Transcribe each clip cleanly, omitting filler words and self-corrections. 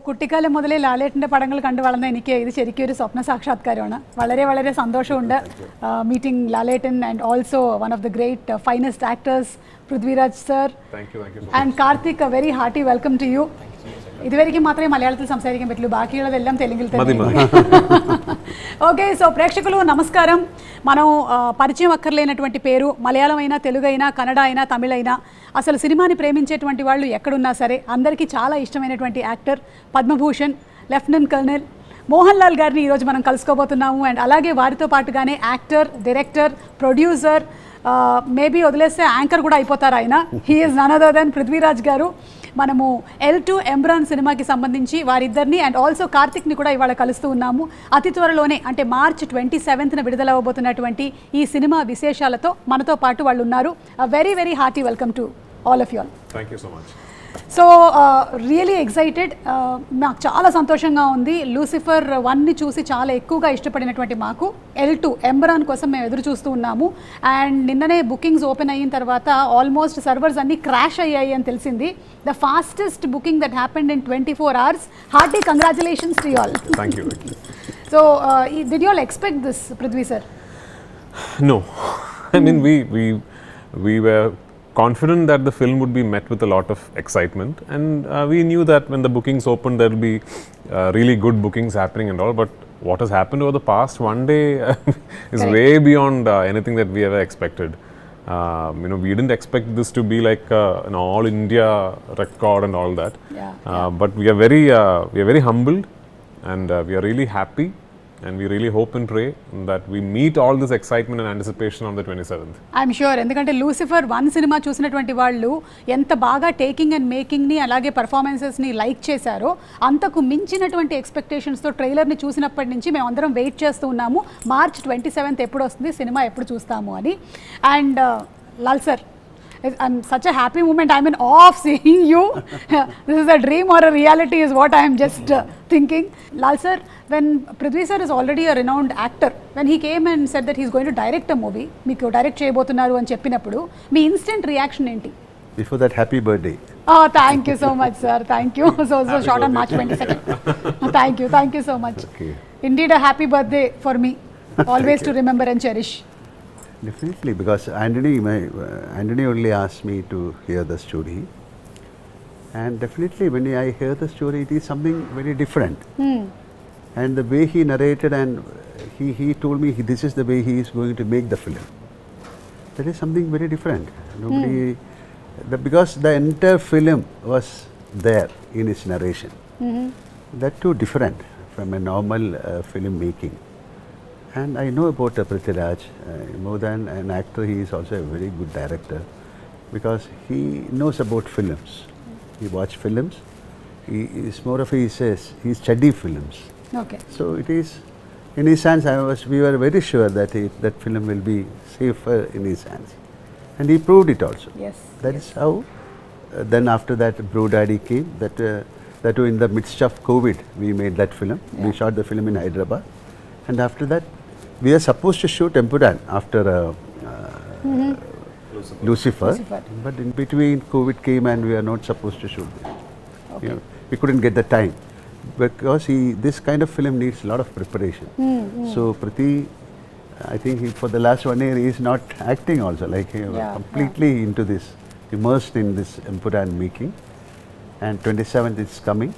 കുട്ടിക്കാലം മുതലേ ലാലേട്ടൻ്റെ പടങ്ങൾ കണ്ടു വളർന്ന എനിക്ക് ഇത് ശരിക്കും ഒരു സ്വപ്ന സാക്ഷാത്കാരമാണ്. വളരെ വളരെ സന്തോഷമുണ്ട് meeting Lalettan and also one of the great finest actors Prithviraj sir and Karthik. A very hearty welcome to you. ഇതുവരെയ്ക്കും മാത്രമേ മലയാളത്തിൽ സംസാരിക്കാൻ പറ്റുള്ളൂ, ബാക്കിയുള്ളതെല്ലാം തെലുങ്കിൽ തന്നെ. ఓకే, సో ప్రేక్షకులు నమస్కారం. మనం పరిచయం అక్కర్లేనటువంటి పేరు, మలయాళం అయినా తెలుగు అయినా కన్నడ అయినా తమిళ అయినా అసలు సినిమాని ప్రేమించేటువంటి వాళ్ళు ఎక్కడున్నా సరే అందరికీ చాలా ఇష్టమైనటువంటి actor Padma Bhushan lieutenant colonel Mohan Lal గారిని ఈరోజు మనం కలుసుకోబోతున్నాము. అండ్ అలాగే వారితో పాటుగానే యాక్టర్, డైరెక్టర్, ప్రొడ్యూసర్, మేబీ వదిలేస్తే యాంకర్ కూడా అయిపోతారు ఆయన. He is none other than Prithviraj garu. మనము L2 ఎంబ్రాన్ సినిమాకి సంబంధించి వారిద్దరిని అండ్ ఆల్సో కార్తిక్ని కూడా ఇవాళ కలుస్తూ ఉన్నాము. అతి త్వరలోనే అంటే మార్చ్ 27న విడుదలవ్వబోతున్నటువంటి ఈ సినిమా విశేషాలతో మనతో పాటు వాళ్ళు ఉన్నారు. Very very hearty welcome to all of you all. Thank you so much. So really excited. నాకు చాలా సంతోషంగా ఉంది. లూసిఫర్ 1ని చూసి చాలా ఎక్కువగా ఇష్టపడినటువంటి మాకు L2 ఎంబ్రాన్ కోసం మేము ఎదురు చూస్తూ ఉన్నాము. అండ్ నిన్ననే బుకింగ్స్ ఓపెన్ అయిన తర్వాత ఆల్మోస్ట్ సర్వర్స్ అన్నీ క్రాష్ అయ్యాయి అని తెలిసింది. The fastest booking that happened in 24 hours. Hearty congratulations to you all. Thank you. So did you all expect this, Prithvi sir? No, I mean we were confident that the film would be met with a lot of excitement, and we knew that when the bookings opened there will be really good bookings happening and all, but what has happened over the past one day is way beyond anything that we ever expected. We didn't expect this to be like an all India record and all that. But we are very humbled, and we are really happy, and we really hope and pray that we meet all this excitement and anticipation on the 27th. I'm sure. ఎందుకంటే Lucifer 1 cinema చూసినటువంటి వాళ్ళు ఎంత బాగా taking and మేకింగ్ని అలాగే పర్ఫార్మెన్సెస్ని like చేశారో అంతకు మించినటువంటి ఎక్స్పెక్టేషన్స్తో ట్రైలర్ని చూసినప్పటి నుంచి మేము అందరం వెయిట్ చేస్తూ ఉన్నాము. మార్చ్ 27th ఎప్పుడు వస్తుంది సినిమా, ఎప్పుడు చూస్తాము అని. And Lal sir, I'm such a happy moment. I'm in awe of seeing you. This is a dream or a reality is what I am just thinking. Lal sir, when Prithvi sir is already a renowned actor, when he came and said that he is going to direct a movie, meeku direct cheyabothunnaru ani cheppinappudu me instant reaction enti? Before that, happy birthday. Oh, thank you so much, sir. Thank you. So short on March 22nd. Thank you so much. Okay. Indeed a happy birthday for me. Always to remember and cherish. Definitely, because Anthony only asked me to hear the story, and definitely when I hear the story, it is something very different. And the way he narrated, and he told me this is the way he is going to make the film. That is something very different. Nobody, because the entire film was there in his narration. That too different from a normal film making. And I know about Prithviraj, more than an actor, he is also a very good director, because he knows about films. He watches films. He is more of he study films. Okay. So it is in his hands. We were very sure that that film will be safer in his hands, and he proved it also. Yes. That is how. Then after that, Bro Daddy came. That in the midst of COVID, we made that film. Yeah. We shot the film in Hyderabad, and after that, we are supposed to shoot Empuraan after Lucifer, but in between COVID came and we are not supposed to shoot it. Okay. We couldn't get the time, because this kind of film needs a lot of preparation. So Prithvi, I think for the last 1 year he is not acting also, like he was completely into this, immersed in this Empuraan making, and 27th is coming.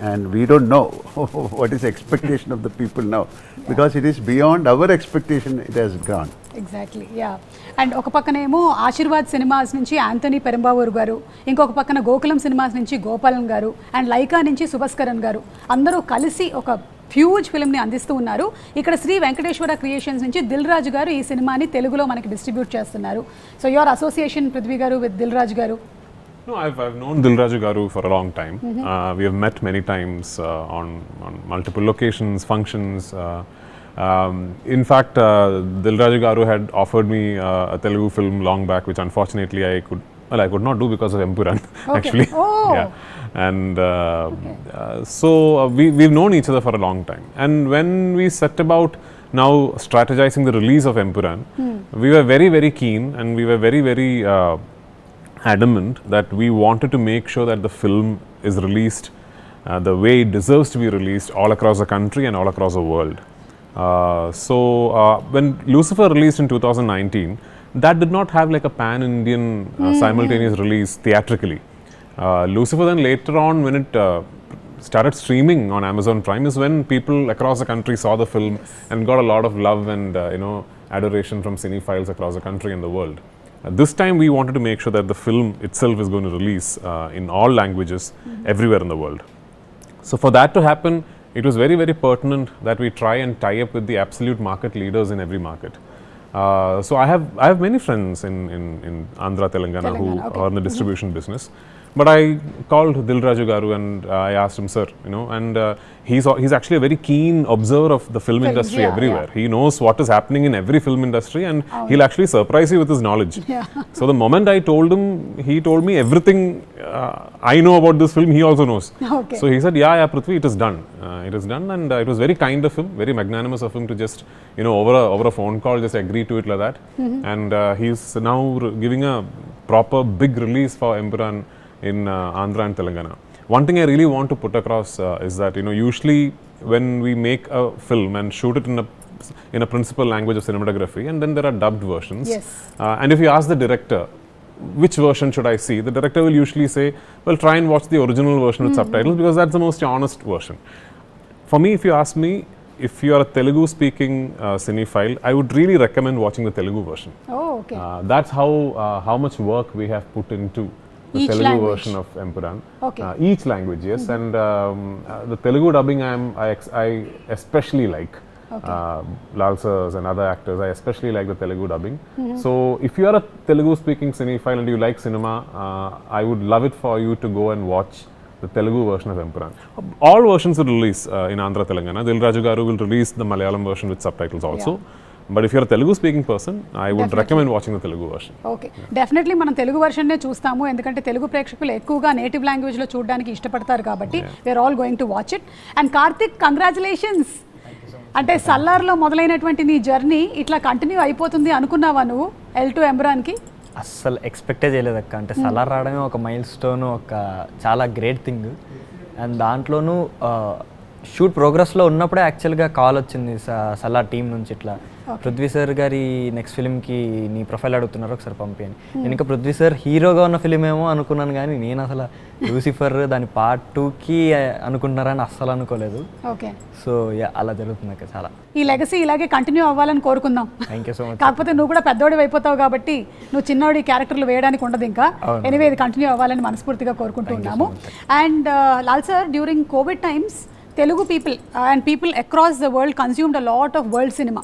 And we don't know what is the expectation of the people now, because it is beyond our expectation. It has gone. Exactly, yeah. And ఒక పక్కనేమో Aashirvaad cinemas నుంచి Anthony పెరంబావూర్ గారు, ఇంకొక పక్కన Gokulam cinemas నుంచి గోపాలన్ గారు, and Lyca నుంచి సుభస్కరన్ గారు అందరూ కలిసి ఒక హ్యూజ్ ఫిల్మ్ని అందిస్తూ ఉన్నారు. ఇక్కడ శ్రీ వెంకటేశ్వర క్రియేషన్స్ నుంచి దిల్ రాజు గారు ఈ సినిమాని తెలుగులో మనకి డిస్ట్రిబ్యూట్ చేస్తున్నారు. సో యువర్ అసోసియేషన్ పృథ్వీ గారు విత్ దిల్ రాజు గారు? No, I've known Dilraju Garu for a long time. We have met many times on multiple locations, functions. In fact, Dilraju Garu had offered me a Telugu film long back, which unfortunately I could not do because of Empuraan. Okay. Actually. Oh. Yeah. And so we've known each other for a long time. And when we set about now strategizing the release of Empuraan, we were very, very keen, and we were very, very adamant that we wanted to make sure that the film is released the way it deserves to be released all across the country and all across the world. When Lucifer released in 2019, that did not have like a pan-Indian simultaneous release theatrically. Lucifer then later on, when it started streaming on Amazon Prime, is when people across the country saw the film and got a lot of love and adoration from cinephiles across the country and the world. This time we wanted to make sure that the film itself is going to release in all languages everywhere in the world. So for that to happen, it was very, very pertinent that we try and tie up with the absolute market leaders in every market. So I have many friends in Andhra, Telangana who are in the distribution business. But I called Dilraju Garu and I asked him, sir, and he's actually a very keen observer of the film industry everywhere. He knows what is happening in every film industry, and he'll actually surprise you with his knowledge. So the moment I told him, he told me everything I know about this film, he also knows. So he said, yeah, Prithvi, it is done. It is done, and it was very kind of him, very magnanimous of him to just, over a phone call, just agree to it like that. And he's now giving a proper big release for Empuraan in Andhra and Telangana. One thing I really want to put across is that usually when we make a film and shoot it in a principal language of cinematography, and then there are dubbed versions. And if you ask the director, which version should I see? The director will usually say, well, try and watch the original version with subtitles, because that's the most honest version. For me, if you ask me, if you are a Telugu speaking cinephile, I would really recommend watching the Telugu version. That's how much work we have put into the Telugu version of Empuraan. Each language, yes. And the Telugu dubbing I especially like. Lal sirs and other actors, I especially like the Telugu dubbing. So if you are a Telugu speaking cinephile and you like cinema, I would love it for you to go and watch the Telugu version of Empuraan. All versions will release in Andhra, Telangana. Dilraju Garu will release the Malayalam version with subtitles also. But if you're a Telugu speaking person, I would recommend watching the Telugu version. Definitely మనం Telugu version నే చూస్తాము, ఎందుకంటే తెలుగు ప్రేక్షకులు ఎక్కువగా native language లో చూడడానికి ఇష్టపడతారు కాబట్టి we are all going to watch it. And Karthik, congratulations. అంటే సల్లార్లో మొదలైనటువంటి నీ జర్నీ ఇట్లా కంటిన్యూ అయిపోతుంది అనుకున్నావా నువ్వు L2 ఎంబురాన్కి? అస్సలు ఎక్స్పెక్టే చేయలేదు అక్క. అంటే సలార్ రావడమే ఒక మైల్ స్టోన్, ఒక చాలా గ్రేట్ థింగ్. అండ్ దాంట్లోనూ షూట్ ప్రోగ్రెస్లో ఉన్నప్పుడే యాక్చువల్గా కాల్ వచ్చింది సలార్ టీం నుంచి, ఇట్లా పృథ్వీ సార్ గారి నెక్స్ట్ ఫిల్మ్కి నీ ప్రొఫైల్ అడుగుతున్నారు, ఒకసారి పంపించండి. నేను ఇంకా పృథ్వీ సార్ హీరోగా ఉన్న ఫిలిం ఏమో అనుకున్నాను, కానీ నేను అసలు లూసిఫర్ దాని పార్ట్ 2కి అనుకుంటున్నారని అస్సలు అనుకోలేదు. సో అలా జరుగుతుంది అక్క. చాలా ఈ లెగసీ ఇలాగే కంటిన్యూ అవ్వాలని కోరుకుందాం. Thank you so much. కాకపోతే నువ్వు కూడా పెద్దోడి అయిపోతావు కాబట్టి నువ్వు చిన్నోడి క్యారెక్టర్లు వేయడానికి ఉండదు ఇంకా. ఎనీవే ఇది కంటిన్యూ అవ్వాలని మనస్ఫూర్తిగా కోరుకుంటూ ఉన్నాము. And Lal sir, during Covid times Telugu people and people across the world consumed a lot of world cinema.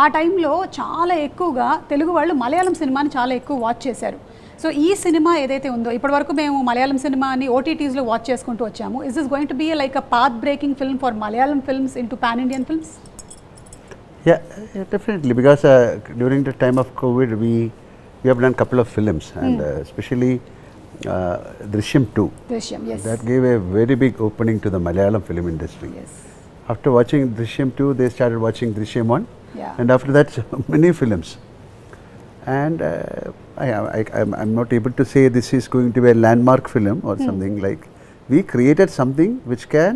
ఆ టైంలో చాలా ఎక్కువగా తెలుగు వాళ్ళు మలయాళం సినిమాని చాలా ఎక్కువ వాచ్ చేశారు. సో ఈ సినిమా ఏదైతే ఉందో, ఇప్పటివరకు మేము మలయాళం సినిమాని ఓటీటీస్లో వాచ్ చేసుకుంటూ వచ్చాము. Is this going to be like a path breaking film for Malayalam films into pan Indian films? Yeah, definitely, because during the time of COVID we have done a couple of films, and especially Drishyam 2. Drishyam, yes. That gave a very big opening to the Malayalam film industry. Yes. After watching Drishyam 2, they started watching Drishyam 1. And after that, many films. And I'm not able to say this is going to be a landmark film or something like. We created something which can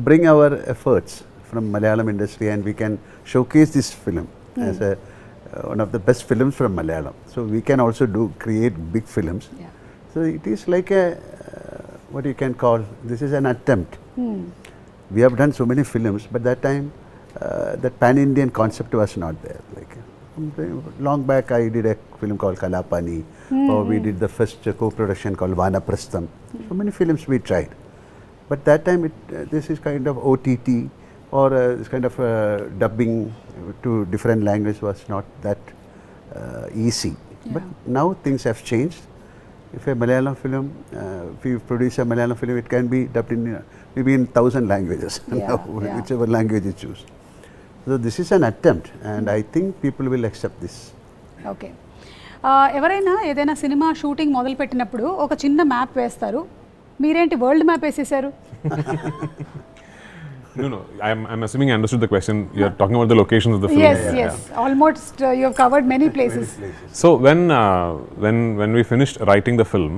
bring our efforts from Malayalam industry, and we can showcase this film as one of the best films from Malayalam. So we can also create big films. So it is like a what you can call, this is an attempt. We have done so many films, but that time that pan-Indian concept was not there. Like long back, I did a film called Kalapani, or we did the first co-production called Vanaprastham. So many films we tried, but that time this is kind of OTT or this kind of dubbing to different language was not that easy. But now things have changed. If a Malayalam film, if you produce a Malayalam film, it can be dubbed in maybe in 1,000 languages, whichever language you choose. So this is an attempt, and I think people will accept this. Okay. ఎవరైనా ఏదైనా cinema shooting మొదలు పెట్టినప్పుడు ఒక చిన్న map వేస్తారు, మీరేంటి world map వేసేసారు? No, I'm assuming I understood the question. You're talking about the locations of the film. Yes. Almost you have covered many places. So when we finished writing the film,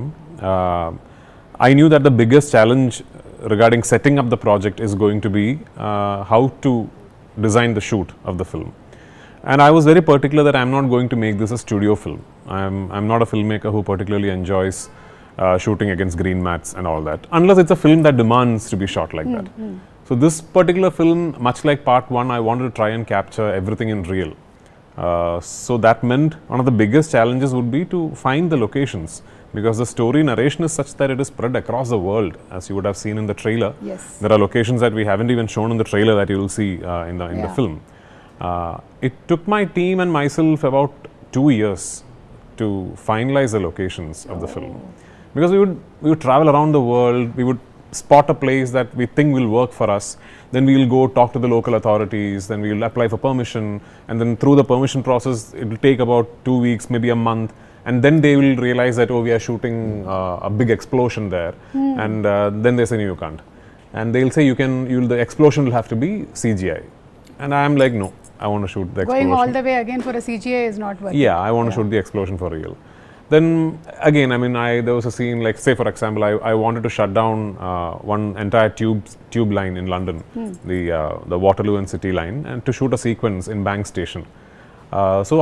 I knew that the biggest challenge regarding setting up the project is going to be how to design the shoot of the film. And I was very particular that I'm not going to make this a studio film. I'm not a filmmaker who particularly enjoys shooting against green mats and all that, unless it's a film that demands to be shot like that. So this particular film, much like part 1, I wanted to try and capture everything in real. So that meant one of the biggest challenges would be to find the locations, because the story narration is such that it is spread across the world, as you would have seen in the trailer. Yes. There are locations that we haven't even shown in the trailer that you will see in the film. It took my team and myself about 2 years to finalize the locations of the film, because we would travel around the world. We would spot a place that we think will work for us, then we will go talk to the local authorities, then we will apply for permission, and then through the permission process it will take about 2 weeks, maybe a month, and then they will realize that, oh, we are shooting a big explosion there, and then they say, no, you can't, and they'll say the explosion will have to be CGI, and I am like, no, I want to shoot the explosion. Going all the way again for a CGI is not working. Yeah, I want to shoot the explosion for real. Then again, I mean, there was a scene, like, say for example, I wanted to shut down one entire tube line in London, the Waterloo and City line, and to shoot a sequence in Bank Station. So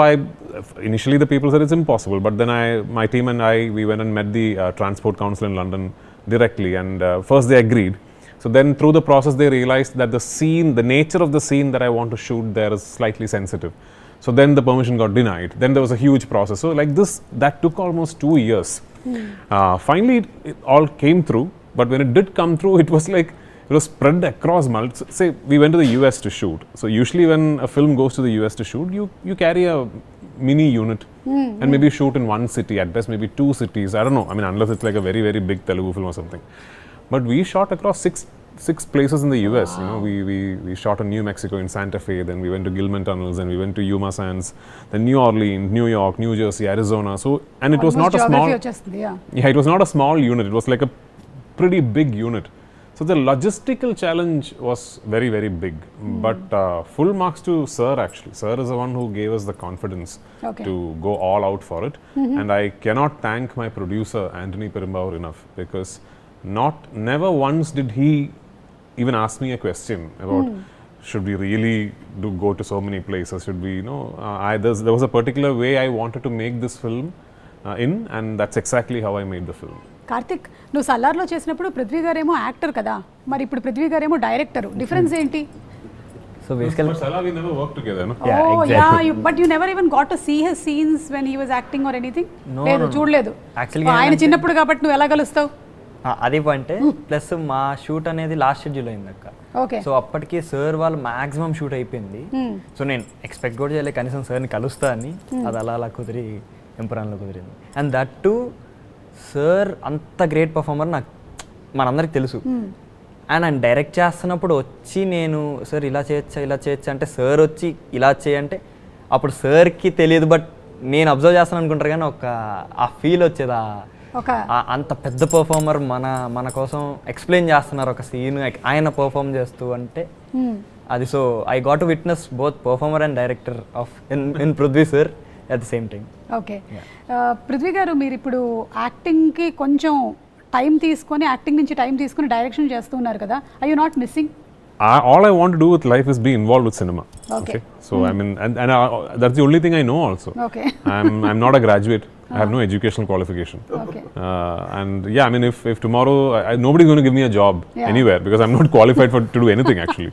initially the people said it's impossible, but then my team and we went and met the Transport Council in London directly, and first they agreed. So then through the process they realized that the nature of the scene that I want to shoot there is slightly sensitive. So then the permission got denied. Then there was a huge process. So like this, that took almost 2 years. Finally, it all came through. But when it did come through, it was like, it was spread across say we went to the US to shoot. So usually when a film goes to the US to shoot, you carry a mini unit and maybe shoot in one city, at best maybe 2 cities. I don't know. I mean, unless it's like a very, very big Telugu film or something. But we shot across six places in the US. You know, we shot in New Mexico, in Santa Fe, then we went to Gilman Tunnels, and we went to Yuma Sands, then New Orleans, New York, New Jersey, Arizona. So, and it was not a small, it was not a small unit. It was like a pretty big unit. So the logistical challenge was very, very big. But full marks to Sir actually. Sir is the one who gave us the confidence to go all out for it. And I cannot thank my producer Anthony Perumbavoor enough, because never once did he even ask me a question about should we really go to so many places, should we, there was a particular way I wanted to make this film and that's exactly how I made the film. Karthik, నువ్వు సల్లార్లో చేసినప్పుడు పృథ్వీ గారేమో actor కదా, మరి ఇప్పుడు పృథ్వీ గారేమో director, difference ఏంటి? So basically, but Salah, we never worked together, no? Yeah, exactly. But you never even got to see his scenes when he was acting or anything? No, లేదు, చూడలేదు. Actually, ఆయన చిన్నప్పుడు కాబట్టి నువ్వు ఎలా కలుస్తావు? అది పాయింట్. ప్లస్ మా షూట్ అనేది లాస్ట్ షెడ్యూల్ అయింది అక్క. ఓకే. సో అప్పటికి సార్ వాళ్ళు మాక్సిమం షూట్ అయిపోయింది. సో నేను ఎక్స్పెక్ట్ కూడా చేయలేదు కనీసం సార్ని కలుస్తా అని. అది అలా కుదిరి ఎంపురాన్లో కుదిరింది. అండ్ దట్ టు సార్ అంత గ్రేట్ పర్ఫార్మర్ నాకు మనందరికి తెలుసు. అండ్ ఆయన డైరెక్ట్ చేస్తున్నప్పుడు వచ్చి నేను సార్ ఇలా చేయొచ్చా అంటే సార్ వచ్చి ఇలా చేయంటే అప్పుడు సార్కి తెలియదు, బట్ నేను అబ్జర్వ్ చేస్తాను అనుకుంటారు, కానీ ఆ ఫీల్ వచ్చేది. అంత పెద్ద పర్ఫార్మర్ మన కోసం ఎక్స్ప్లెయిన్ చేస్తున్నారు ఒక సీన్ ఆయన పర్ఫార్మ్ చేస్తూ అంటే అది. So I got to witness both performer and director of in Prithvi sir at the same time. Okay, Prithvi గారు, మీరు ఇప్పుడు యాక్టింగ్కి కొంచెం టైం తీసుకొని, యాక్టింగ్ నుంచి టైం తీసుకొని డైరెక్షన్ చేస్తూ ఉన్నారు కదా, I you not missing? All I want to do with life is be involved with cinema. Okay. So I mean, and that's the only thing I know also. Okay. I'm not a graduate. I have no educational qualification. Okay. And yeah, I mean, if tomorrow nobody's going to give me a job anywhere, because I'm not qualified to do anything actually.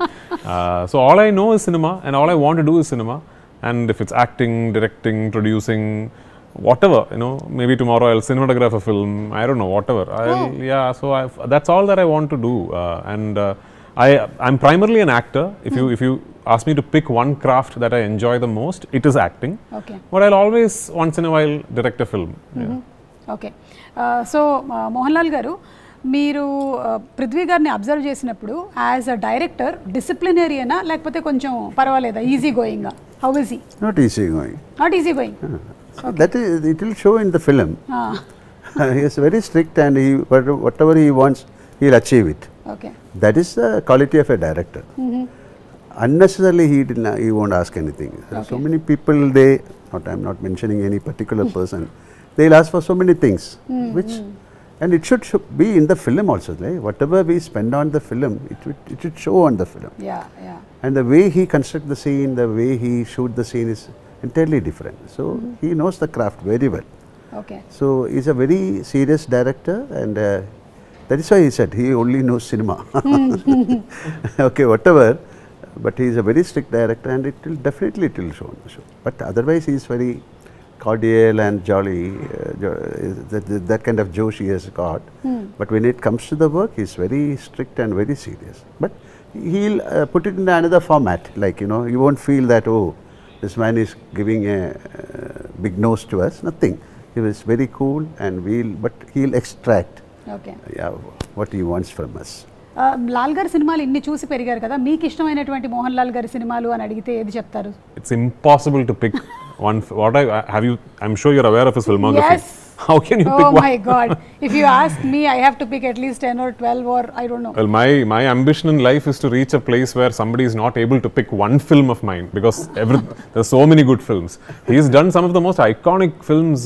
So all I know is cinema, and all I want to do is cinema. And if it's acting, directing, producing, whatever, maybe tomorrow I'll cinematograph a film. I don't know, whatever. So that's all that I want to do. I'm primarily an actor. If you ask me to pick one craft that I enjoy the most, it is acting. Okay. But I'll always once in a while direct a film. Okay. So MohanLal garu, మీరు పృథ్వీ గారిని observe చేసినప్పుడు as a director డిసిప్లినరీనా లేకపోతే కొంచెం పర్వాలేదా, easy గోయింగా? How is he? Not easy going. Not easy going. That is, it will show in the film. He is very strict, and whatever he wants, he'll achieve it. Okay. That is the quality of a director. Unnecessarily he won't ask anything. So many people, I'm not mentioning any particular person, they'll ask for so many things which And it should be in the film also, right? Whatever we spend on the film, it should show on the film. Yeah, yeah. And the way he construct the scene, the way he shoot the scene is entirely different. So he knows the craft very well. Okay. So he's a very serious director, and that is why he said he only knows cinema. Okay, whatever, but he is a very strict director, and it will definitely show on the show. But otherwise, he is very cordial and jolly. That kind of josh he has got. But when it comes to the work, he is very strict and very serious. But he'll put it in another format. Like, you know, you won't feel that, oh, this man is giving a big nose to us. Nothing. He was very cool, and but he'll extract Okay. what he wants from us. Lal గారి సినిమాలు ఇన్ని చూసి పెరిగారు కదా, మీకు ఇష్టమైనటువంటి మోహన్ లాల్ గారి సినిమాలు అని అడిగితే ఏది చెప్తారు? It's impossible to pick one. I'm sure you're aware of his filmography. Yes. How can you pick Oh one? my God. If you ask me, I have to pick at least 10 or 12 or I don't know. Well, my ambition in life is to reach a place where somebody is not able to pick one film of mine, because there's so many good films. He's done some of the most iconic films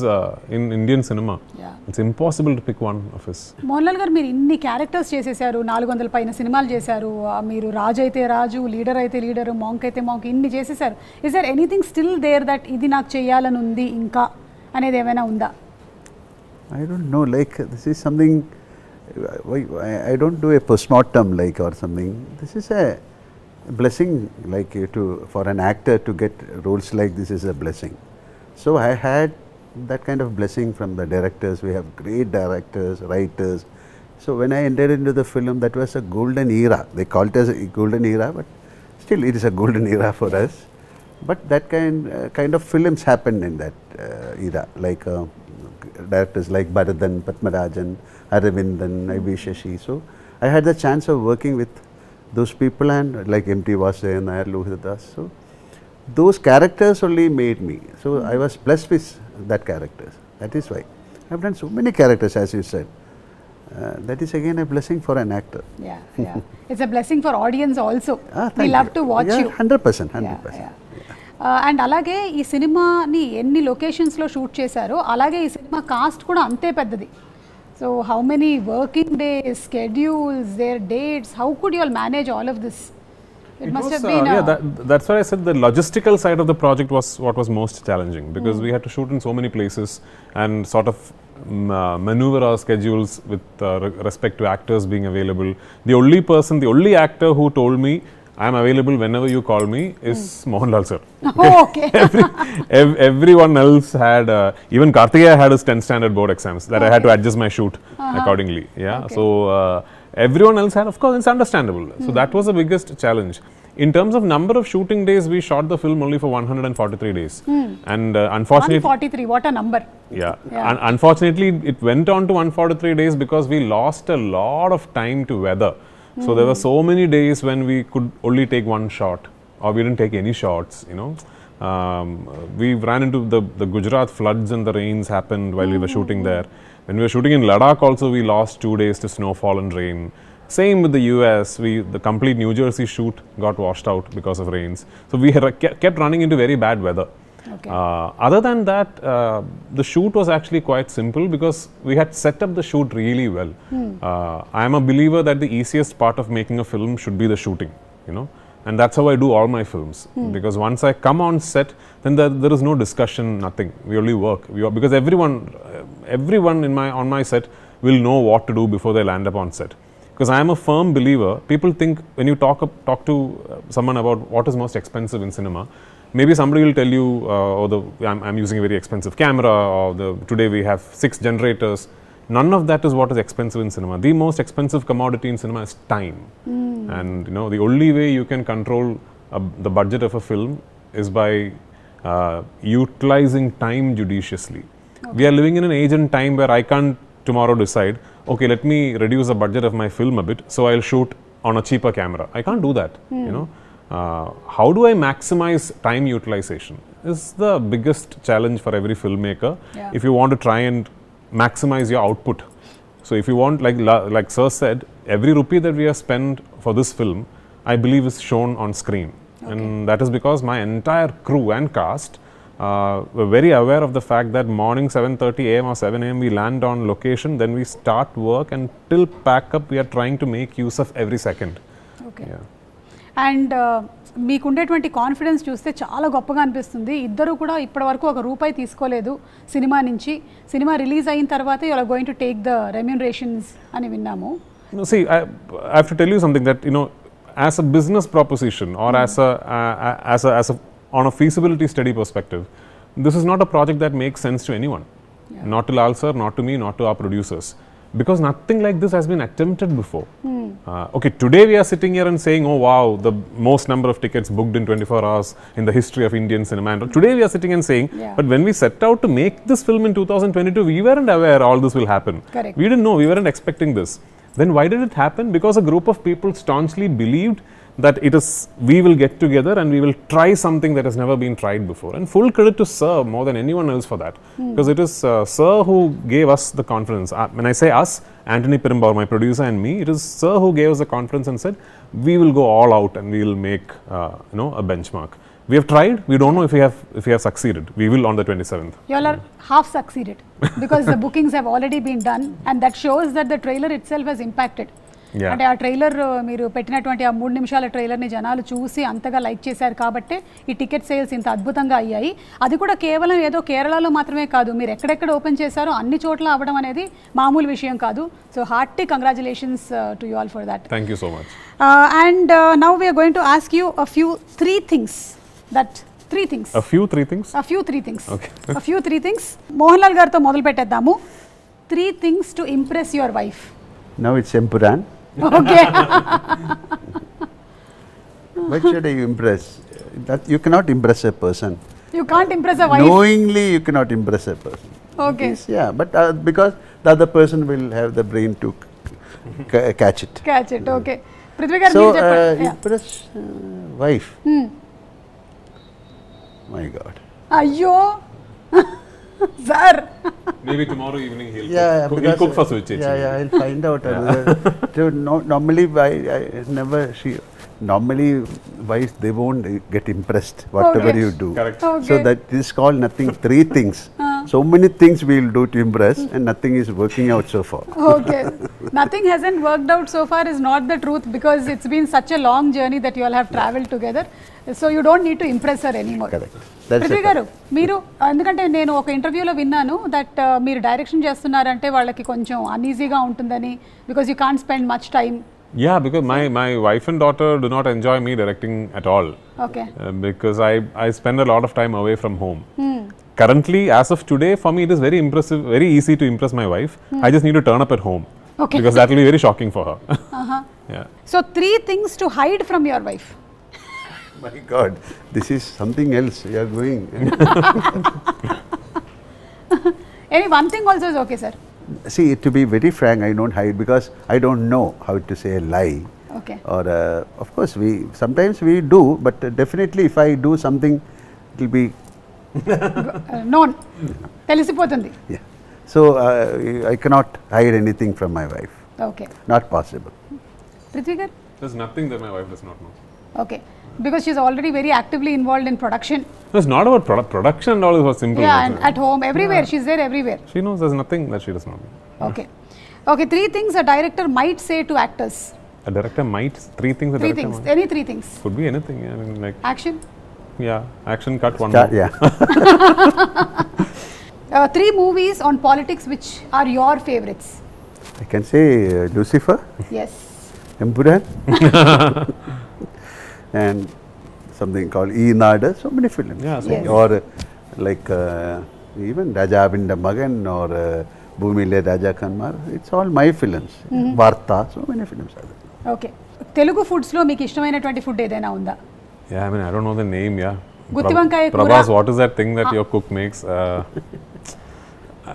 in Indian cinema. Yeah. It's impossible to pick one of his. Mohan Lal గారు మీరు ఇన్ని characters చేసేసారు, 400 పైన సినిమాలు చేశారు, మీరు రాజు అయితే రాజు, లీడర్ అయితే లీడర్, మాంక్ అయితే మాంక్, ఇన్ని చేసేసారు. Is there anything still there that ఇది నాకు చేయాలని ఉంది ఇంకా అనేది ఏమైనా ఉందా? I don't know, like this is something, I don't do a postmortem like or something. This is a blessing, like for an actor to get roles like this is a blessing. So I had that kind of blessing from the directors. We have great directors, writers. So when I entered into the film, that was a golden era. They call it as a golden era, but still it is a golden era for us. But that kind of films happened in that era, like directors like Bharadan, Padmarajan, Aravindan, I.B. Shashi. So I had the chance of working with those people, and like M.T. Vasudevan Nair, Lohitadas. So those characters only made me. So I was blessed with that characters. That is why I have done so many characters, as you said. That is again a blessing for an actor. Yeah, yeah. It's a blessing for audience also. Thank We love you. to watch Yeah, you. 100%. And అలాగే ఈ సినిమాని ఎన్ని లొకేషన్స్లో shoot చేశారో అలాగే ఈ cinema cost కూడా అంతే పెద్దది. So how many working days, schedules, their dates, how could you all manage all of this? It must have been that's why I said the logistical side of the project was what was most challenging, because we had to shoot in so many places and sort of maneuver our schedules with respect to actors being available. The only actor who told me I am available whenever you call me is MohanLal sir. Oh, okay. Everyone else had, even Karthikeya had his 10th standard board exams that I had to adjust my shoot accordingly. Yeah, Okay. so everyone else had, of course, it's understandable. So that was the biggest challenge. In terms of number of shooting days, we shot the film only for 143 days. And unfortunately, 143, what a number. Yeah. Unfortunately, it went on to 143 days because we lost a lot of time to weather. So there were so many days when we could only take one shot, or we didn't take any shots, you know. We ran into the Gujarat floods, and the rains happened while we were shooting there. When we were shooting in Ladakh also, we lost 2 days to snowfall and rain. Same with the US, the complete New Jersey shoot got washed out because of rains. So we kept running into very bad weather. Okay. Other than that, the shoot was actually quite simple because we had set up the shoot really well. I am a believer that the easiest part of making a film should be the shooting, you know, and that's how I do all my films. Because once I come on set, then there is no discussion, nothing. We only work. Because everyone on my set will know what to do before they land up on set. Because I am a firm believer. People think when you talk to someone about what is most expensive in cinema, maybe somebody will tell you, I'm using a very expensive camera, or today we have 6 generators. None of that is what is expensive in cinema. The most expensive commodity in cinema is time. And you know, the only way you can control the budget of a film is by utilizing time judiciously. We are living in an age and time where I can't tomorrow decide, okay, let me reduce the budget of my film a bit, so I'll shoot on a cheaper camera. I can't do that, you know. How do I maximize time utilization is the biggest challenge for every filmmaker. If you want to try and maximize your output. So if you want, like Sir said, every rupee that we have spent for this film, I believe is shown on screen. And that is because my entire crew and cast we're very aware of the fact that morning 7:30 a.m. or 7 a.m. we land on location, then we start work, and till pack up we are trying to make use of every second. Okay Yeah. And మీకుండేటువంటి confidence చూస్తే చాలా గొప్పగా అనిపిస్తుంది. ఇద్దరు కూడా ఇప్పటివరకు ఒక రూపాయి తీసుకోలేదు సినిమా నుంచి. సినిమా రిలీజ్ అయిన తర్వాత you are going to take the remunerations అని విన్నాము. No, see, I have to tell you something that, you know, as a business proposition or as a on a feasibility study perspective, this is not a project that makes sense to anyone. Yeah. Not to Lal sir, not to me, not to our producers. Because nothing like this has been attempted before. Okay, today we are sitting here and saying, oh wow, the most number of tickets booked in 24 hours in the history of Indian cinema. And today we are sitting and saying, Yeah. but when we set out to make this film in 2022, we weren't aware all this will happen. Correct. We didn't know, we weren't expecting this. Then why did it happen? Because a group of people staunchly believed that we will get together and we will try something that has never been tried before. And full credit to Sir more than anyone else for that. Because it is Sir who gave us the confidence. When I say us, Anthony Perumbauer, my producer, and me, it is Sir who gave us the confidence and said, we will go all out and we will make a benchmark. We have tried. We don't know if we have succeeded. We will on the 27th. You all are half succeeded because the bookings have already been done, and that shows that the trailer itself has impacted. Yeah. అంటే ఆ trailer మీరు పెట్టినటువంటి ఆ 3 నిమిషాల ట్రైలర్ని జనాలు చూసి అంతగా like చేశారు కాబట్టి ఈ టికెట్ సేల్స్ ఇంత అద్భుతంగా అయ్యాయి. అది కూడా కేవలం ఏదో కేరళలో మాత్రమే కాదు, మీరు ఎక్కడెక్కడ ఓపెన్ చేశారో అన్ని చోట్ల అవ్వడం అనేది మామూలు విషయం కాదు. So hearty congratulations to you all for that. Thank you so much. And now we're going to ask you a few three things. A few three things? Okay. A few three things. Mohanlal గారితో మొదలు పెట్టేద్దాము. 3 things to impress your wife. Now it's Empuraan. Okay. What should I impress? That you cannot impress a person. You can't impress a wife. Knowingly, you cannot impress a person. Okay. Yes, yeah, but because the other person will have the brain to catch it. Catch it. Okay. Prithvi garu So, meer cheppandi. Yeah. impress wife. My God. అయ్యో sir. Maybe tomorrow evening he'll because, cook for Suchi. Yeah, I'll find out. Normally, normally wives, they won't get impressed whatever Okay. you do. Correct. Okay. So that is called nothing. 3 things. So many things we will do to impress, and nothing is working out so far. Okay. Nothing hasn't worked out so far is not the truth, because it's been such a long journey that you all have traveled together. So you don't need to impress her anymore. Correct. That's Prithvi the గారు, మీరు ఎందుకంటే నేను ఒక ఇంటర్వ్యూలో విన్నాను that మీరు direction చేస్తున్నారంటే వాళ్ళకి కొంచెం అన్ఈజీగా ఉంటుందని, because you can't spend much time. Yeah, because my wife and daughter do not enjoy me directing at all. Okay. Because I spend a lot of time away from home. Currently, as of today, for me it is very impressive, very easy to impress my wife. I just need to turn up at home. Okay. Because that will be very shocking for her. Yeah. So 3 things to hide from your wife. My God, this is something else you are doing. Any one thing also is okay, sir. See, to be very frank, I don't hide because I don't know how to say a lie. Okay. Or of course sometimes we do, but definitely if I do something, it will be known తెలిసిపోతుంది. yeah. So I cannot hide anything from my wife. Okay. Not possible. Prithvi గారు. There's nothing that my wife does not know. Okay. Because she's already very actively involved in production. No, it's not about production and all, is simple. Yeah, and at home, everywhere. She's there everywhere. She knows there's nothing that she does not know. Okay. Okay, 3 things a director might say to actors. A director might, 3 things a 3 director things. might. Any 3 things. Could be anything. Yeah, I mean, like, Action. yeah, action cut one Start, more. yeah. 3 movies on politics which are your favorites. I can say Lucifer, Yes. Empuraan, and something called Nada. So many films. Yeah, so Yes. Or like even Raja Abinda Magan or Bhumile Raja Kanmar. It's all my films. Varta. So many films are there. Okay. Telugu foods లో మీకు ఇష్టమైనటువంటి food ఏదైనా ఉందా? Yeah, I mean, I don't know the name, yeah. Gutti vankai kura. Prabhas, what is that thing that your cook makes?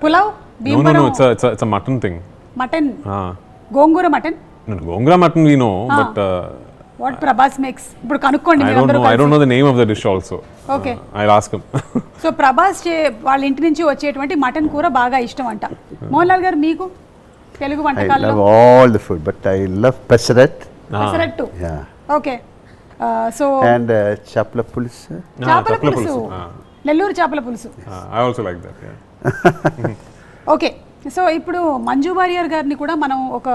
Pulao, No, Bhimavaram, it's a mutton thing. Mutton, Ah. Gongura mutton. No, Gongra mutton we know, but what Prabhas makes? ఇప్పుడు కనుక్కోండి I మీరు don't అందరూ know. I don't కలిసి. know the name of the dish also. Okay. I'll ask him. So Prabhas వాళ్ళ ఇంటి నుంచి వచ్చేటువంటి mutton కూర బాగా ఇష్టం అంట. మోహన్లాల్ గారు, మీకు తెలుగు I వంటకాల్లో? love all the food, but I love pesarat. Pesarattu. Yeah. Okay. So And chapla pulis. చేపల chapla పులుసు. pulusu. నెల్లూరు చేపల పులుసు. I also like that. Yeah. Okay, so ఇప్పుడు మంజు వారియర్ గారిని కూడా మనం ఒక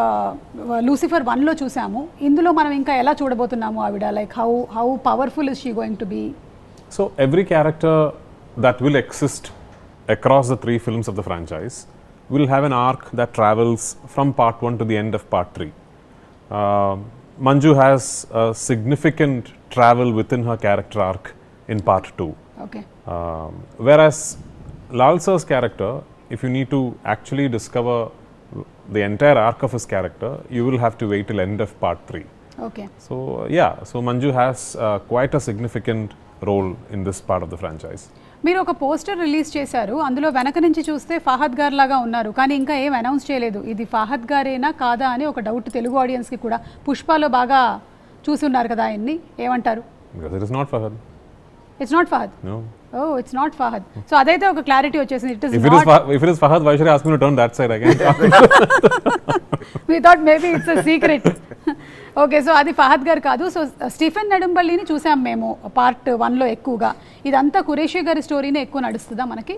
లూసిఫర్ 1లో చూసాము. ఇందులో మనం ఇంకా ఎలా చూడబోతున్నాము ఆవిడ, like how powerful is she going to be? So every character that will exist across the 3 films of the franchise will have an arc that travels from part 1 to the end of part 3. Manju has a significant travel within her character arc in part 2. Okay. Whereas Lal sir's character, if you need to actually discover the entire arc of his character, you will have to wait till end of part 3. Okay. So yeah, so Manju has quite a significant role in this part of the franchise. మీరు ఒక poster release చేశారు, అందులో వెనక నుంచి చూస్తే ఫహద్ గారు లాగా ఉన్నారు, కానీ ఇంకా ఏం అనౌన్స్ చేయలేదు. ఇది ఫహద్ గారేనా కాదా అని ఒక డౌట్ తెలుగు ఆడియన్స్కి కూడా. పుష్పలో బాగా చూసి ఉన్నారు కదా ఆయన్ని, ఏమంటారు? Because it is not Fahad. It's not Fahad. No. Oh, it's not Fahad. So అదైతే ఒక క్లారిటీ వచ్చేసింది. It is If it is Fahad, why should I ask him to turn that side again? We thought maybe it's a secret. Okay, so అది ఫహద్ గారు కాదు. So Stephen నెడుంబల్లిని చూసాం మేము part 1లో ఎక్కువగా. ఇదంతా ఖురేషీ గారి స్టోరీనే ఎక్కువ నడుస్తుందా మనకి?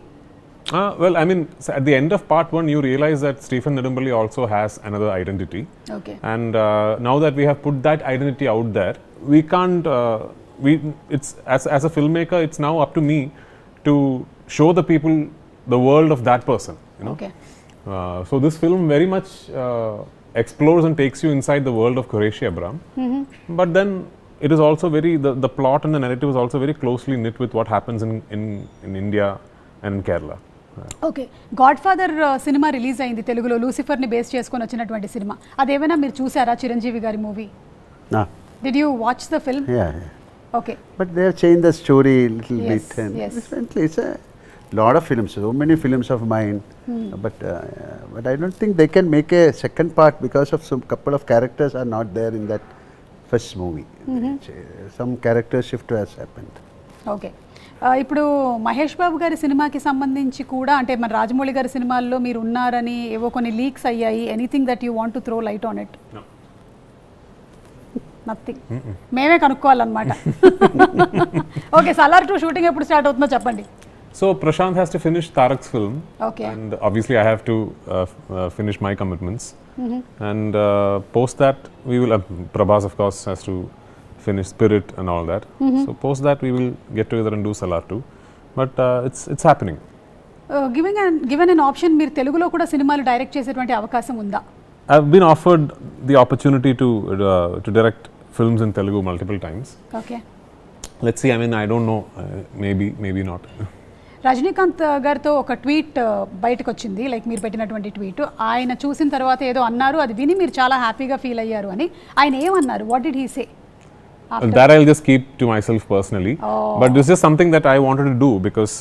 Well, I mean, at the end of part 1, you realize that Stephen Nedumballi also has another identity. Okay. And now that we have put that identity out there, we can't. It's as a filmmaker, it's now up to me to show the people the world of that person. You know. Okay. So this film very much explores and takes you inside the world of Qureshi Abram. But then it is also the plot and the narrative is also very closely knit with what happens in India and in Kerala. Okay, God father cinema release అయింది తెలుగులో, లూసిఫర్ని base చేసుకొని వచ్చినటువంటి cinema. అదేమైనా మీరు చూసారా, చిరంజీవి గారి movie? No. Did you watch the film? Yeah. Okay. But they have changed the story a little Yes, bit. And yes. differently. It's a lot of films, so many films of mine. But I don't think they can make a second part because of some couple of characters are not there in that first movie. Some character shift has happened. Okay, ఇప్పుడు మహేష్ బాబు గారి సినిమాకి సంబంధించి కూడా, అంటే మన రాజమౌళి గారి సినిమాల్లో మీరు ఉన్నారని ఏవో కొన్ని లీక్స్ అయ్యాయి. Anything that you want to throw light on it? Nothing. మేమే కనుక్కోవాలన్నమాట. ఓకే, సలార్ 2 షూటింగ్ ఎప్పుడు స్టార్ట్ అవుతుందో చెప్పండి. So Prashant has to finish Tarak's film. Okay. And obviously I have to finish my commitments. And post that we will, Prabhas of course has to finish Spirit and all that. So post that we will get together and do Salar 2. But it's happening. Given an option, మీరు తెలుగులో కూడా సినిమాలు direct చేసేటువంటి అవకాశం ఉందా? I've been offered the opportunity to direct films in Telugu multiple times. Okay. Let's see. I mean, I don't know. Maybe not. Rajinikanth గారితో ఒక tweet బయటకు వచ్చింది, లైక్ మీరు పెట్టినటువంటి ట్వీట్. ఆయన చూసిన తర్వాత ఏదో అన్నారు, అది విని మీరు చాలా హ్యాపీగా ఫీల్ అయ్యారు అని. ఆయన ఏమన్నారు? What did he say? That I'll just keep to myself personally. But this is something that I wanted to do because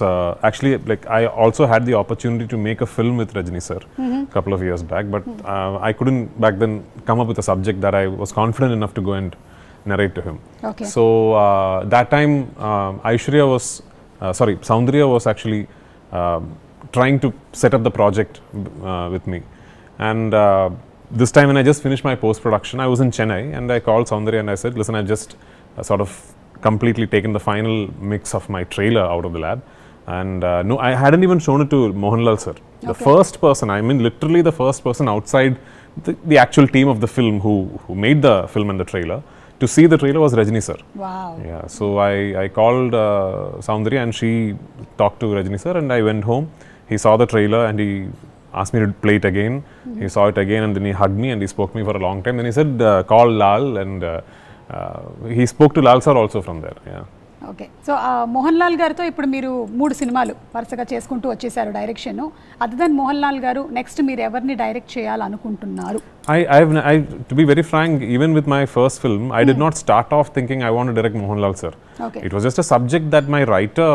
actually, like, I also had the opportunity to make a film with Rajni sir a couple of years back, but I couldn't back then come up with a subject that I was confident enough to go and narrate to him. Okay. So that time, Soundriya was actually trying to set up the project with me, and this time when I just finished my post-production, I was in Chennai and I called Soundriya and I said, listen, I've just sort of completely taken the final mix of my trailer out of the lab, and no, I hadn't even shown it to MohanLal sir. The first person, I mean literally the first person outside the actual team of the film who made the film and the trailer to see the trailer was Rajni sir. Wow. Yeah, so I called Soundriya and she talked to Rajni sir and I went home. He saw the trailer and he asked me to play it again. He saw it again and then he hugged me and he spoke to me for a long time. Then he said, call Lal, and he spoke to Lal sir also from there. Yeah. Okay, so Mohan Lal గారితో ఇప్పుడు మీరు 3 సినిమాలు వరుసగా చేసుకుంటూ వచ్చేసారు direction. Other than Mohan Lal garu, next మీరు ఎవరిని direct చేయాలనుకుంటున్నారు? To be very frank, even with my first film, I did not start off thinking I want to direct Mohanlal sir. Okay. It was just a subject that my writer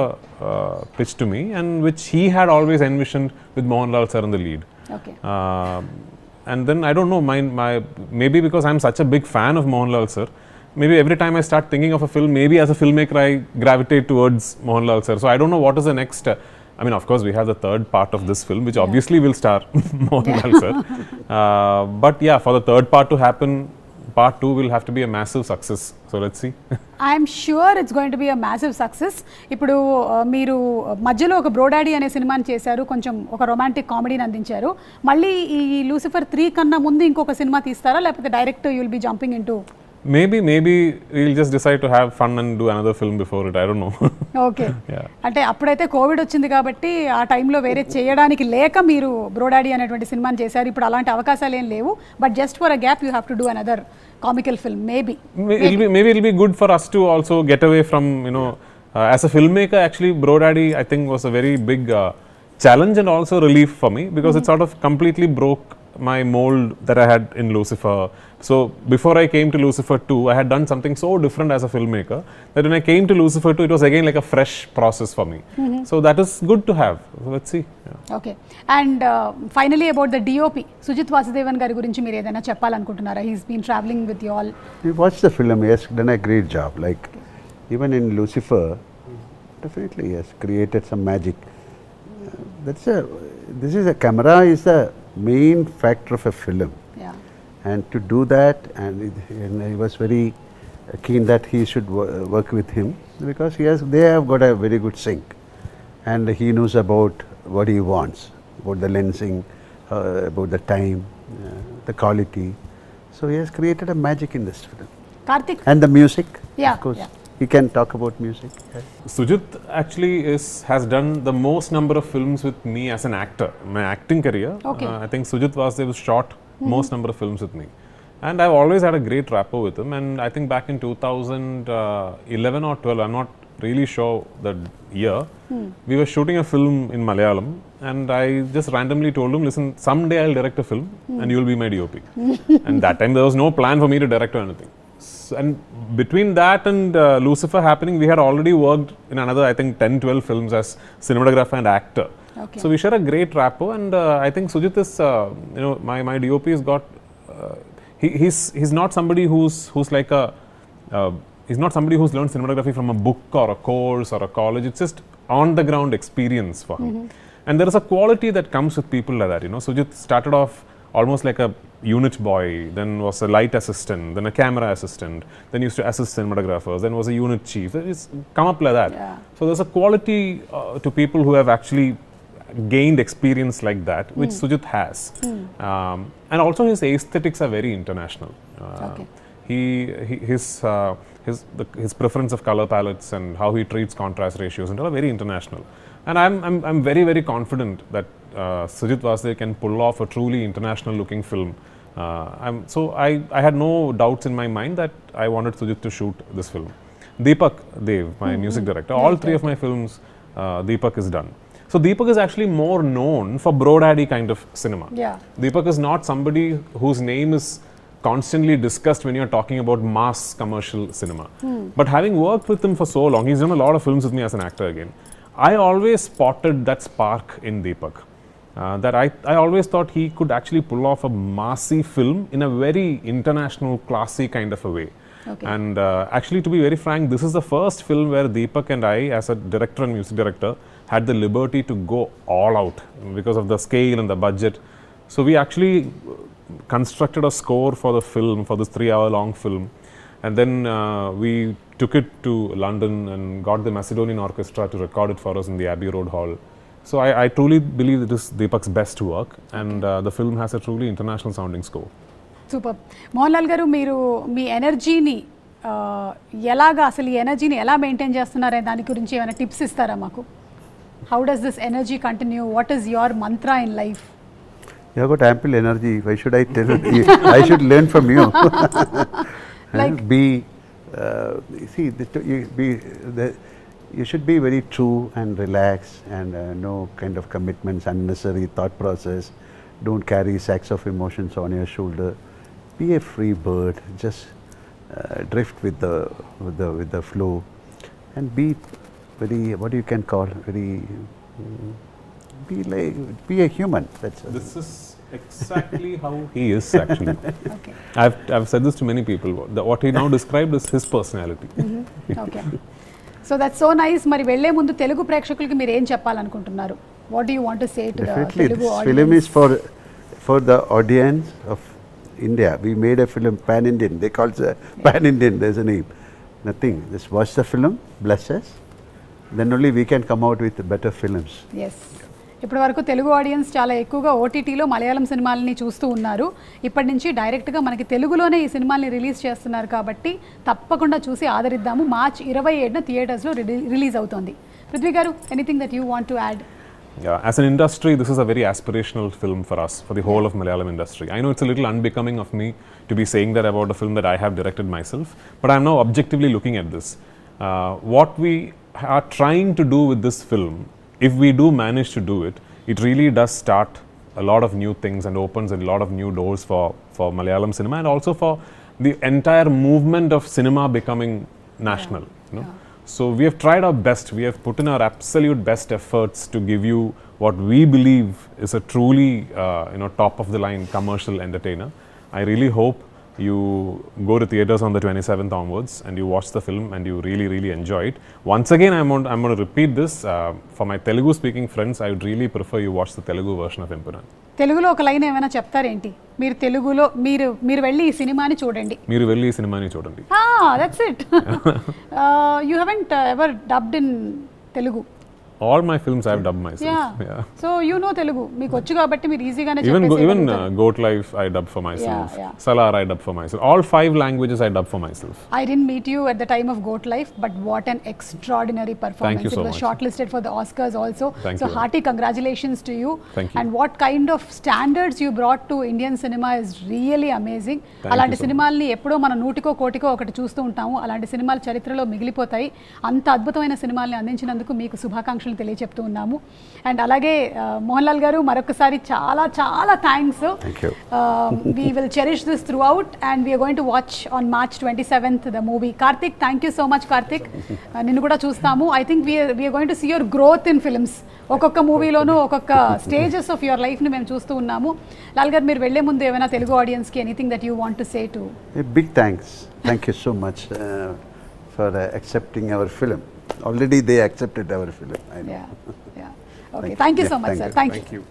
pitched to me and which he had always envisioned with Mohanlal sir in the lead. Okay. And then I don't know, maybe because I'm such a big fan of Mohanlal sir, maybe every time I start thinking of a film, maybe as a filmmaker I gravitate towards Mohanlal sir. So I don't know what is the next. I mean, of course, we have the third part of this film, which obviously will star Mohanlal sir. But yeah, for the third part to happen, part 2 will have to be a massive success. So let's see. I'm sure it's going to be a massive success. ఇప్పుడు మీరు మధ్యలో ఒక బ్రోడాడీ అనే సినిమాని చేశారు, కొంచెం ఒక romantic కామెడీని అందించారు. మళ్ళీ ఈ లూసిఫర్ 3 కన్నా ముందు ఇంకొక సినిమా తీస్తారా, లేకపోతే direct you will be jumping in to? Maybe we'll just decide to have fun and do another film before it. I don't know. Okay. అంటే అప్పుడైతే కోవిడ్ వచ్చింది కాబట్టి ఆ టైంలో వేరే చేయడానికి లేక మీరు బ్రోడాడీ అనేటువంటి సినిమాని చేశారు. ఇప్పుడు అలాంటి అవకాశాలు ఏం లేవు. But just for a gap you have to do another comical film, maybe it'll be good for us to also get away from, you know, as a filmmaker. Actually, Brodaddy I think was a very big challenge and also relief for me, because it sort of completely broke my mold that I had in Lucifer. So before I came to Lucifer 2, I had done something so different as a filmmaker that when I came to Lucifer 2, it was again like a fresh process for me. So that is good to have. So let's see. Okay. And finally about the DOP, Sujit Vasudevan garu gurinchi meer edaina cheppalanukuntunnara? He's been traveling with you all. We watched the film. He has done a great job. Like even in Lucifer, definitely he has created some magic. This is a camera is the main factor of a film. Yeah. And to do that, and he was very keen that he should work with him, because they have got a very good sync, and he knows about what he wants, about the lensing, about the time, the quality. So he has created a magic in this film. Karthik. And the music, yeah, of course. Yeah. He can talk about music. Sujit actually has done the most number of films with me as an actor. My acting career, Okay. I think Sujit Vasudev shot most number of films with me, and I've always had a great rapport with him. And I think back in 2011 or 12, I'm not really sure the year, we were shooting a film in Malayalam, and I just randomly told him, listen, someday I'll direct a film and you'll be my DOP. And that time there was no plan for me to direct or anything. And between that and Lucifer happening, we had already worked in another, I think, 10-12 films as cinematographer and actor. Okay. So we share a great rapport, and I think Sujit is, you know, my DOP has got, he's not somebody who's like a, he's not somebody who's learned cinematography from a book or a course or a college. It's just on the ground experience for him. And there is a quality that comes with people like that, you know. Sujit started off almost like a unit boy, then was a light assistant, then a camera assistant, then used to assist cinematographers, then was a unit chief. It's come up like that. Yeah. So there's a quality to people who have actually gained experience like that, which Sujit has. And also his aesthetics are very international. Okay. His preference of color palettes and how he treats contrast ratios and all are very international. And I'm very, very confident that Sujit Vasudev can pull off a truly international looking film. So I had no doubts in my mind that I wanted Sujit to shoot this film. Deepak Dev, my music director, all three of my films, Deepak is done. So Deepak is actually more known for Brodaddy kind of cinema. Yeah. Deepak is not somebody whose name is constantly discussed when you're talking about mass commercial cinema. But having worked with him for so long, he's done a lot of films with me as an actor again. I always spotted that spark in Deepak. That I always thought he could actually pull off a massy film in a very international, classy kind of a way. Okay. And actually, to be very frank, this is the first film where Deepak and I, as a director and music director, had the liberty to go all out because of the scale and the budget. So we actually constructed a score for the film, for this 3-hour-long film. And then we took it to London and got the Macedonian Orchestra to record it for us in the Abbey Road Hall. So I truly believe it is Deepak's best work, and the film has a truly international sounding score. Super. Mohan Lal గారు, మీరు మీ ఎనర్జీని ఎలాగా, అసలు ఈ ఎనర్జీని ఎలా maintain చేస్తున్నారే దాని గురించి ఏమైనా టిప్స్ ఇస్తారా మాకు? How does this energy continue? What is your mantra in life? You have got ample energy. Why should I tell you? I should learn from you. Like you should be very true and relaxed, and no kind of commitments, unnecessary thought process. Don't carry sacks of emotions on your shoulder. Be a free bird. Just drift with the flow, and be very, what you can call very. Be a human. That's This is exactly how he is actually. Okay. I've said this to many people. What he now described is his personality. Okay. So that's so nice. మరి వెళ్లే ముందు తెలుగు ప్రేక్షకులకి మీరు ఏం చెప్పాలనుకుంటున్నారు? What do you want to say to the definitely Telugu this audience? film is for the audience of India. We made a film pan-Indian. They call it pan-Indian. There's a name. Nothing. Just watch the film, bless us. Then only we can come out with better films. Yes. ఇప్పటి వరకు Telugu audience చాలా ఎక్కువగా ఓటీటీలో మలయాళం సినిమాలని చూస్తూ ఉన్నారు. ఇప్పటి నుంచి డైరెక్ట్గా మనకి తెలుగులోనే ఈ సినిమాల్ని రిలీజ్ చేస్తున్నారు కాబట్టి తప్పకుండా చూసి ఆదరిద్దాము. మార్చ్ 27న థియేటర్స్లో రిలీజ్ అవుతోంది. పృథ్వీ గారు, anything that you want to add? Yeah, as an industry, this is a very aspirational film for us, for the whole of Malayalam industry. I know it's a little unbecoming of me to be saying that about a film that I have directed myself, but I'm now objectively looking at this. What we are trying to do with this film, if we do manage to do it, it really does start a lot of new things and opens a lot of new doors for Malayalam cinema and also for the entire movement of cinema becoming national. You know? So we have tried our best. We have put in our absolute best efforts to give you what we believe is a truly, top of the line commercial entertainer. I really hope you go to theaters on the 27th onwards and you watch the film and you really, really enjoy it. Once again, I'm going to repeat this. For my Telugu speaking friends, I would really prefer you watch the Telugu version of Empuraan. తెలుగులో ఒక line ఏమైనా చెప్తారేంటి? మీరు తెలుగులో మీరు వెళ్ళి ఈ సినిమాని చూడండి. మీరు వెళ్ళి ఈ సినిమాని చూడండి. That's it. You haven't ever dubbed in Telugu? All my films I have dubbed myself. Yeah. So you know Telugu. మీకు వచ్చు కాబట్టి మీరు ఈజీగానే Even Goat Life I dubbed for myself. Salar I dubbed for myself. All 5 languages I dubbed for myself. I didn't meet you at the time of Goat Life, but what an extraordinary performance. Thank you so It was much. shortlisted for the Oscars also. Thank so you. hearty congratulations to you. Thank you. And what kind of standards you brought to Indian cinema is really amazing. అలాంటి సినిమాల్ని ఎప్పుడో మన నూటికో కోటికో ఒకటి చూస్తూ ఉంటాము. అలాంటి సినిమాలు చరిత్రలో మిగిలిపోతాయి. అంత అద్భుతమైన సినిమాల్ని అందించినందుకు మీకు శుభాకాంక్షలు తెలియజెప్తూ ఉన్నాము. అండ్ అలాగే మోహన్ లాల్ గారు, మరొకసారి చాలా చాలా thanks. We will cherish this throughout and we are going to watch on March 27th the movie. Karthik, thank you so much Karthik. నిన్ను కూడా చూస్తాము. I think we are going to see your growth in films. ఒక్కొక్క మూవీలోనూ ఒక్కొక్క stages of your లైఫ్ని మేము చూస్తూ ఉన్నాము. లాల్ గారు, మీరు వెళ్లే ముందు ఏమైనా తెలుగు ఆడియన్స్కి anything that you want to say to? Big thanks. Thank you so much for accepting our film. Already they accepted our film. I know. Yeah. Okay. Thank you so much, sir. Thank you.